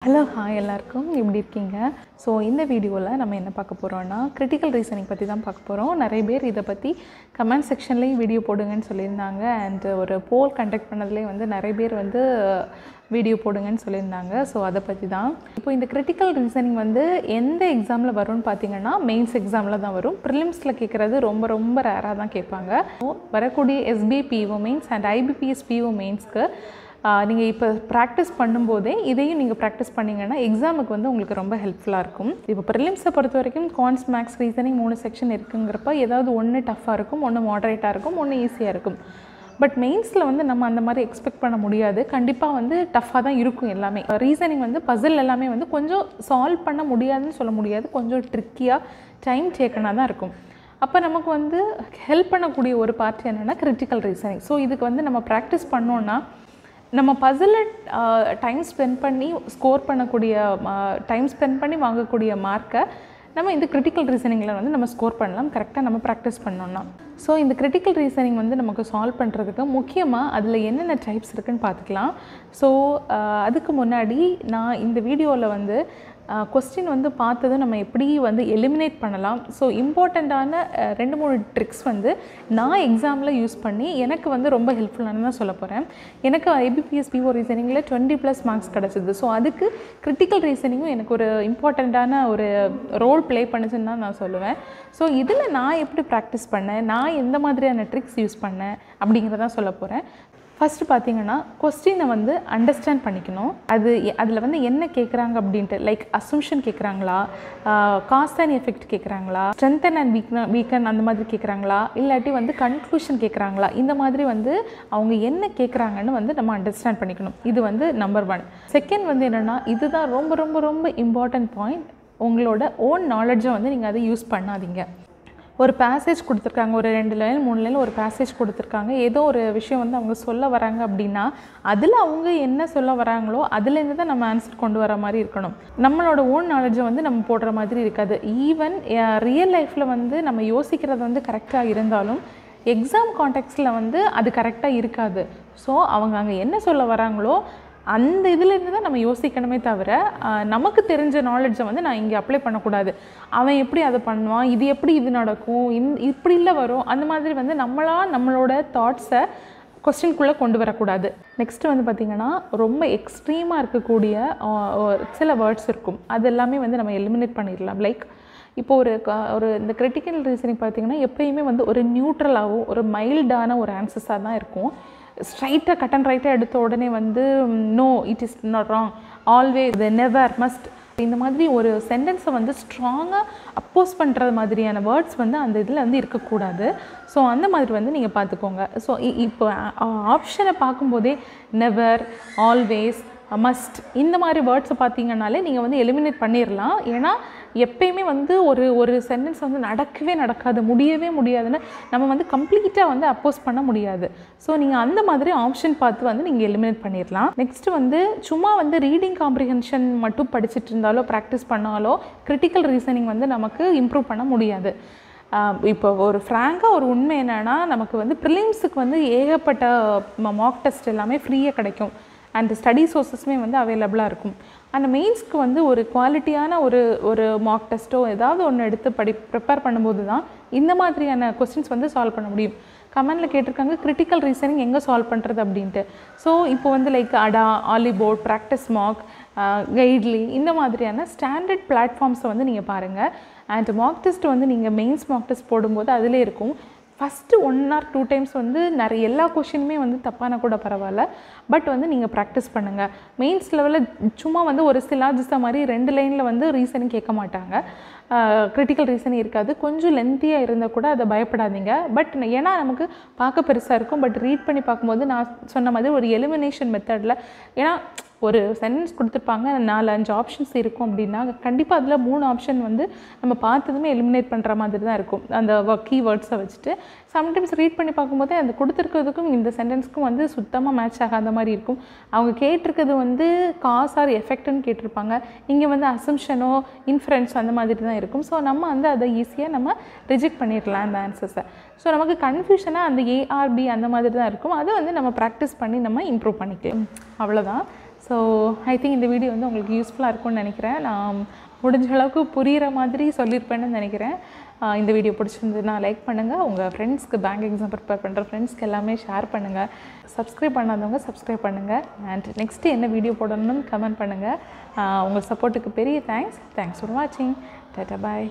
Hello hi எல்லாருக்கும் எப்படி இருக்கீங்க? ஸோ இந்த வீடியோவில் நம்ம என்ன பார்க்க போகிறோன்னா கிரிட்டிக்கல் ரீசனிங் பற்றி தான் பார்க்க போகிறோம். நிறைய பேர் இதை பற்றி கமெண்ட் செக்ஷன்லேயும் வீடியோ போடுங்கன்னு சொல்லியிருந்தாங்க. அண்ட் ஒரு போல் கண்டக்ட் பண்ணதுலேயே வந்து நிறைய பேர் வந்து வீடியோ போடுங்கன்னு சொல்லியிருந்தாங்க. ஸோ அதை பற்றி தான் இப்போ இந்த கிரிட்டிக்கல் ரீசனிங் வந்து எந்த எக்ஸாமில் வரும்னு பார்த்தீங்கன்னா மெயின்ஸ் எக்ஸாமில் தான் வரும். ப்ரிலிம்ஸில் கேட்குறது ரொம்ப ரேராக தான் கேட்பாங்க. வரக்கூடிய SBI PO mains and IBPS PO மெயின்ஸ்க்கு நீங்கள் இப்போ ப்ராக்டிஸ் பண்ணும்போதே இதையும் நீங்கள் ப்ராக்டிஸ் பண்ணிங்கன்னா எக்ஸாமுக்கு வந்து உங்களுக்கு ரொம்ப ஹெல்ப்ஃபுல்லாக இருக்கும். இப்போ ப்ரிலிம்ஸை பொறுத்த வரைக்கும் கான்ஸ் மேக்ஸ் ரீசனிங் 3 செக்ஷன் இருக்குங்கிறப்ப ஏதாவது ஒன்று டஃப்பாக இருக்கும், ஒன்று மாடரேட்டாக இருக்கும், ஒன்று ஈஸியாக இருக்கும். பட் மெயின்ஸில் வந்து நம்ம அந்த மாதிரி எக்ஸ்பெக்ட் பண்ண முடியாது. கண்டிப்பாக வந்து டஃப்பாக தான் இருக்கும் எல்லாமே. ரீசனிங் வந்து பசில் எல்லாமே வந்து கொஞ்சம் சால்வ் பண்ண முடியாதுன்னு சொல்ல முடியாது, கொஞ்சம் ட்ரிக்கியாக டைம் டேக்கனாக தான் இருக்கும். அப்போ நமக்கு வந்து ஹெல்ப் பண்ணக்கூடிய ஒரு பார்ட் என்னென்னா கிரிட்டிக்கல் ரீசனிங். ஸோ இதுக்கு வந்து நம்ம ப்ராக்டிஸ் பண்ணோன்னா நம்ம பசிலில் டைம் ஸ்பெண்ட் பண்ணி ஸ்கோர் பண்ணக்கூடிய டைம் ஸ்பெண்ட் பண்ணி வாங்கக்கூடிய மார்க்கை நம்ம இந்த கிரிட்டிக்கல் ரீசனிங்கில் வந்து நம்ம ஸ்கோர் பண்ணலாம், கரெக்டாக நம்ம ப்ராக்டிஸ் பண்ணோன்னா. ஸோ இந்த கிரிட்டிக்கல் ரீசனிங் வந்து நமக்கு சால்வ் பண்ணுறதுக்கு முக்கியமாக அதில் என்னென்ன டைப்ஸ் இருக்குதுன்னு பார்த்துக்கலாம். ஸோ அதுக்கு முன்னாடி நான் இந்த வீடியோவில் வந்து கொஸ்டின் வந்து பார்த்ததும் நம்ம எப்படி வந்து எலிமினேட் பண்ணலாம், ஸோ இம்பார்ட்டண்ட்டான 2-3 ட்ரிக்ஸ் வந்து நான் எக்ஸாமில் யூஸ் பண்ணி எனக்கு வந்து ரொம்ப ஹெல்ப்ஃபுல்லானு தான் சொல்ல போகிறேன். எனக்கு ஐபிபிஎஸ் பிஓ ரீசனிங்கில் 20+ மார்க்ஸ் கிடச்சிது. ஸோ அதுக்கு கிரிட்டிக்கல் ரீசனிங்கும் எனக்கு ஒரு இம்பார்ட்டண்ட்டான ஒரு ரோல் ப்ளே பண்ணுச்சுன்னு தான் நான் சொல்லுவேன். ஸோ இதில் நான் எப்படி ப்ராக்டிஸ் பண்ணேன், நான் எந்த மாதிரியான ட்ரிக்ஸ் யூஸ் பண்ணேன் அப்படிங்கிறதான் சொல்ல போகிறேன். ஃபஸ்ட்டு பார்த்தீங்கன்னா கொஸ்டினை வந்து அண்டர்ஸ்டாண்ட் பண்ணிக்கணும். அதில் வந்து என்ன கேட்குறாங்க அப்படின்ட்டு, லைக் அசம்ஷன் கேட்குறாங்களா, காஸ் அண்ட் எஃபெக்ட் கேட்குறாங்களா, ஸ்ட்ரென்தன் அண்ட் வீக்கன் அந்த மாதிரி கேட்குறாங்களா, இல்லாட்டி வந்து கன்க்ளூஷன் கேட்குறாங்களா, இந்த மாதிரி வந்து அவங்க என்ன கேட்குறாங்கன்னு வந்து நம்ம அண்டர்ஸ்டாண்ட் பண்ணிக்கணும். இது வந்து நம்பர் 1. செகண்ட் வந்து என்னென்னா, இதுதான் ரொம்ப இம்பார்ட்டன்ட் பாயிண்ட். உங்களோட ஓன் நாலேஜை வந்து நீங்கள் அதை யூஸ் பண்ணாதீங்க. ஒரு பேசேஜ் கொடுத்துருக்காங்க, ஒரு 2 லைன் 3 லைன் ஒரு பேசேஜ் கொடுத்துருக்காங்க, ஏதோ ஒரு விஷயம் வந்து அவங்க சொல்ல வராங்க அப்படின்னா அதில் அவங்க என்ன சொல்ல வராங்களோ அதுலேருந்து தான் நம்ம ஆன்சர் கொண்டு வர மாதிரி இருக்கணும். நம்மளோட ஓன் நாலேஜை வந்து நம்ம போடுற மாதிரி இருக்காது. ஈவன் ரியல் லைஃப்பில் வந்து நம்ம யோசிக்கிறது வந்து கரெக்டாக இருந்தாலும் எக்ஸாம் கான்டெக்ஸ்டில் வந்து அது கரெக்டாக இருக்காது. ஸோ அவங்க அங்கே என்ன சொல்ல வராங்களோ அந்த இதுலேருந்து தான் நம்ம யோசிக்கணுமே தவிர நமக்கு தெரிஞ்ச நாலேஜை வந்து நான் இங்கே அப்ளை பண்ணக்கூடாது. அவன் எப்படி அதை பண்ணுவான், இது எப்படி இது நடக்கும், இப்படி இல்லை வரும், அந்த மாதிரி வந்து நம்மளோட தாட்ஸை கொஸ்டின்குள்ளே கொண்டு வரக்கூடாது. நெக்ஸ்ட்டு வந்து பார்த்திங்கன்னா ரொம்ப எக்ஸ்ட்ரீமாக இருக்கக்கூடிய சில வேர்ட்ஸ் இருக்கும், அது எல்லாமே வந்து நம்ம எலிமினேட் பண்ணிடலாம். லைக் இப்போது ஒரு இந்த கிரிட்டிக்கல் ரீசனிங் பார்த்திங்கன்னா எப்பயுமே வந்து ஒரு நியூட்ரலாகவும் ஒரு மைல்டான ஒரு ஆன்சர்ஸாக தான் இருக்கும். ஸ்ட்ரைட்டாக கட் அண்ட் ரைட்டாக எடுத்த உடனே வந்து no it is not wrong, always, never, must, இந்த மாதிரி ஒரு சென்டென்ஸை வந்து ஸ்ட்ராங்காக அப்போஸ் பண்ணுறது மாதிரியான வேர்ட்ஸ் வந்து அந்த இதில் வந்து இருக்கக்கூடாது. ஸோ அந்த மாதிரி வந்து நீங்கள் பார்த்துக்கோங்க. ஸோ இப்போ ஆப்ஷனை பார்க்கும்போதே நெவர், ஆல்வேஸ், மஸ்ட் இந்த மாதிரி வேர்ட்ஸை பார்த்தீங்கன்னாலே நீங்கள் வந்து எலிமினேட் பண்ணிடலாம். ஏன்னா எப்பயுமே வந்து ஒரு சென்டென்ஸ் வந்து நடக்காது, முடியவே முடியாதுன்னு நம்ம வந்து கம்ப்ளீட்டாக வந்து அப்போஸ் பண்ண முடியாது. ஸோ நீங்கள் அந்த மாதிரி ஆப்ஷன் பார்த்து வந்து நீங்கள் எலிமினேட் பண்ணிடலாம். நெக்ஸ்ட்டு வந்து சும்மா வந்து ரீடிங் காம்ப்ரிஹென்ஷன் மட்டும் படிச்சுட்டு இருந்தாலோ ப்ராக்டிஸ் பண்ணாலோ கிரிட்டிக்கல் ரீசனிங் வந்து நமக்கு இம்ப்ரூவ் பண்ண முடியாது. இப்போ ஒரு ஃப்ராங்காக ஒரு உண்மை என்னென்னா, நமக்கு வந்து ப்ரிலிம்ஸுக்கு வந்து ஏகப்பட்ட மார்க் டெஸ்ட் எல்லாமே ஃப்ரீயாக கிடைக்கும் அண்ட் ஸ்டடி சோர்ஸஸுமே வந்து அவைலபிளாக இருக்கும். அந்த மெயின்ஸ்க்கு வந்து ஒரு குவாலிட்டியான ஒரு மார்க் டெஸ்ட்டோ ஏதாவது ஒன்று எடுத்து ப்ரிப்பேர் பண்ணும்போது தான் இந்த மாதிரியான கொஸ்டின்ஸ் வந்து சால்வ் பண்ண முடியும். கமெண்டில் கேட்டிருக்காங்க கிரிட்டிக்கல் ரீசனிங் எங்கே சால்வ் பண்ணுறது அப்படின்ட்டு. ஸோ இப்போ வந்து லைக் அடா, ஆலிபோர்ட், ப்ராக்டிஸ் மார்க், கைட்லி இந்த மாதிரியான ஸ்டாண்டர்ட் பிளாட்ஃபார்ம்ஸை வந்து நீங்கள் பாருங்கள். அண்ட் மார்க் டெஸ்ட் வந்து நீங்கள் மெயின்ஸ் மார்க் டெஸ்ட் போடும்போது அதிலே இருக்கும். ஃபஸ்ட்டு 1 or 2 டைம்ஸ் வந்து நிறைய எல்லா கொஷினுமே வந்து தப்பான கூட பரவாயில்ல, பட் வந்து நீங்கள் ப்ராக்டிஸ் பண்ணுங்கள். மெயின்ஸ் லெவலில் சும்மா வந்து ஒரு சிலாஜிஸை மாதிரி 2 லைனில் வந்து ரீசனிங் கேட்க மாட்டாங்க, கிரிட்டிக்கல் ரீசனிங் இருக்காது. கொஞ்சம் லென்த்தியாக இருந்தால் கூட அதை பயப்படாதீங்க. பட் ஏன்னா நமக்கு பார்க்க பெருசாக இருக்கும், பட் ரீட் பண்ணி பார்க்கும்போது நான் சொன்ன மாதிரி ஒரு எலிமினேஷன் மெத்தடில், ஏன்னா ஒரு சென்டென்ஸ் கொடுத்துருப்பாங்க, 4-5 ஆப்ஷன்ஸ் இருக்கும் அப்படின்னா கண்டிப்பாக அதில் 3 ஆப்ஷன் வந்து நம்ம பார்த்ததுமே எலிமினேட் பண்ணுற மாதிரி தான் இருக்கும் அந்த கீவேர்ட்ஸை வச்சுட்டு. சம்டைம்ஸ் ரீட் பண்ணி பார்க்கும்போது அந்த கொடுத்துருக்கிறதுக்கும் இந்த சென்டென்ஸ்க்கும் வந்து சுத்தமாக மேட்ச் ஆகாத மாதிரி இருக்கும். அவங்க கேட்டிருக்கிறது வந்து காஸ் ஆர் எஃபெக்ட்னு கேட்டிருப்பாங்க, இங்கே வந்து அசம்ஷனோ இன்ஃபரன்ஸ் அந்த மாதிரி தான் இருக்கும். ஸோ நம்ம வந்து அதை ஈஸியாக நம்ம ரிஜெக்ட் பண்ணிடலாம் அந்த ஆன்சர்ஸை. ஸோ நமக்கு கன்ஃபியூஷனாக அந்த ஏஆர்பி அந்த மாதிரி தான் இருக்கும். அதை வந்து நம்ம ப்ராக்டிஸ் பண்ணி நம்ம இம்ப்ரூவ் பண்ணிக்கலாம், அவ்வளோதான். ஸோ ஐ திங்க் இந்த வீடியோ வந்து உங்களுக்கு யூஸ்ஃபுல்லாக இருக்கும்னு நினைக்கிறேன். நான் முடிஞ்ச அளவுக்கு புரிகிற மாதிரி சொல்லியிருப்பேன்னு நினைக்கிறேன். இந்த வீடியோ பிடிச்சிருந்ததுன்னா லைக் பண்ணுங்கள். உங்கள் ஃப்ரெண்ட்ஸ்க்கு பேங்க் எக்ஸாம் ப்ரிப்பேர் பண்ணுற ஃப்ரெண்ட்ஸ்க்கு எல்லாமே ஷேர் பண்ணுங்கள். சப்ஸ்கிரைப் பண்ணாதவங்க சப்ஸ்கிரைப் பண்ணுங்கள். அண்ட் நெக்ஸ்ட்டு என்ன வீடியோ போடணும்னு கமெண்ட் பண்ணுங்கள். உங்கள் சப்போர்ட்டுக்கு பெரிய தேங்க்ஸ் ஃபார் வாட்சிங். டாடா பாய்.